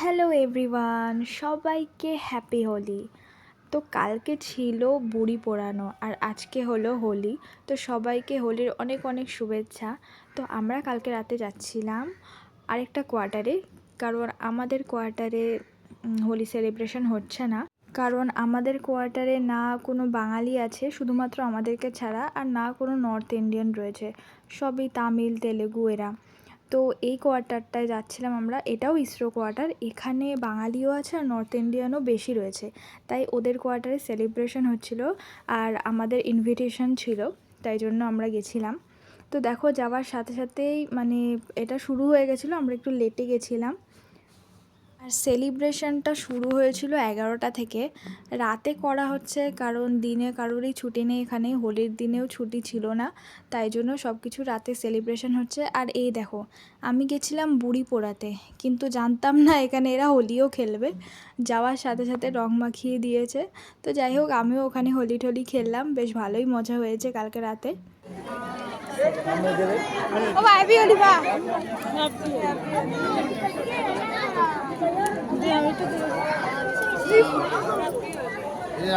Hello everyone, সবাইকে happy Holi. তো কালকে ছিল বুড়ি পোড়ানো আর আজকে হলো হোলি। তো সবাইকে হোলির অনেক অনেক শুভেচ্ছা। তো আমরা কালকে রাতে যাচ্ছিলাম আরেকটা কোয়ার্টারে, কারণ আমাদের কোয়ার্টারে হোলি সেলিব্রেশন হচ্ছে না। কারণ আমাদের কোয়ার্টারে না কোনো বাঙালি আছে শুধুমাত্র আমাদেরকে ছাড়া, আর না কোনো নর্থ ইন্ডিয়ান রয়েছে, সবই তামিল তেলেগু এরা। তো এই কোয়ার্টারটায় যাচ্ছিলাম আমরা, এটাও ইসরো কোয়ার্টার, এখানে বাঙালিও আছে আর নর্থ ইন্ডিয়ানও বেশি রয়েছে, তাই ওদের কোয়ার্টারে সেলিব্রেশন হচ্ছিল আর আমাদের ইনভিটেশন ছিল, তাই জন্য আমরা গেছিলাম। তো দেখো যাওয়ার সাথে সাথেই মানে এটা শুরু হয়ে গেছিলো, আমরা একটু লেটে গেছিলাম। আর সেলিব্রেশনটা শুরু হয়েছিল 11টা থেকে। রাতে করা হচ্ছে কারণ দিনে কারোরই ছুটি নেই, এখানে হোলির দিনেও ছুটি ছিল না, তাই জন্য সব কিছু রাতে সেলিব্রেশন হচ্ছে। আর এই দেখো, আমি গেছিলাম বুড়ি পোড়াতে, কিন্তু জানতাম না এখানে এরা হোলিও খেলবে। যাওয়ার সাথে সাথে রং মাখিয়ে দিয়েছে। তো যাই হোক, আমিও ওখানে হোলি টোলি খেললাম, বেশ ভালোই মজা হয়েছে কালকে রাতে।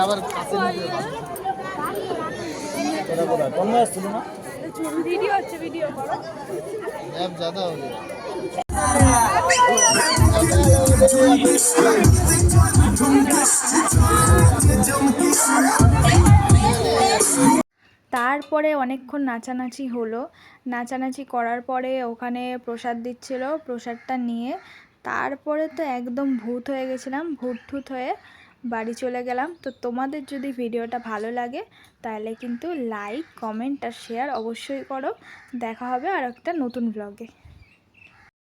আবার কাছে ভিডিও হচ্ছে, ভিডিও করো অ্যাপ ज़्यादा हो गया। তারপরে অনেকক্ষণ নাচানাচি হলো। নাচানাচি করার পরে ওখানে প্রসাদ দিচ্ছিল, প্রসাদটা নিয়ে তারপরে তো একদম ভূত হয়ে গেছিলাম, ভূত ঠুত হয়ে বাড়ি চলে গেলাম। তো তোমাদের যদি ভিডিওটা ভালো লাগে তাহলে কিন্তু লাইক কমেন্ট আর শেয়ার অবশ্যই করো। দেখা হবে আর একটা নতুন ব্লগে।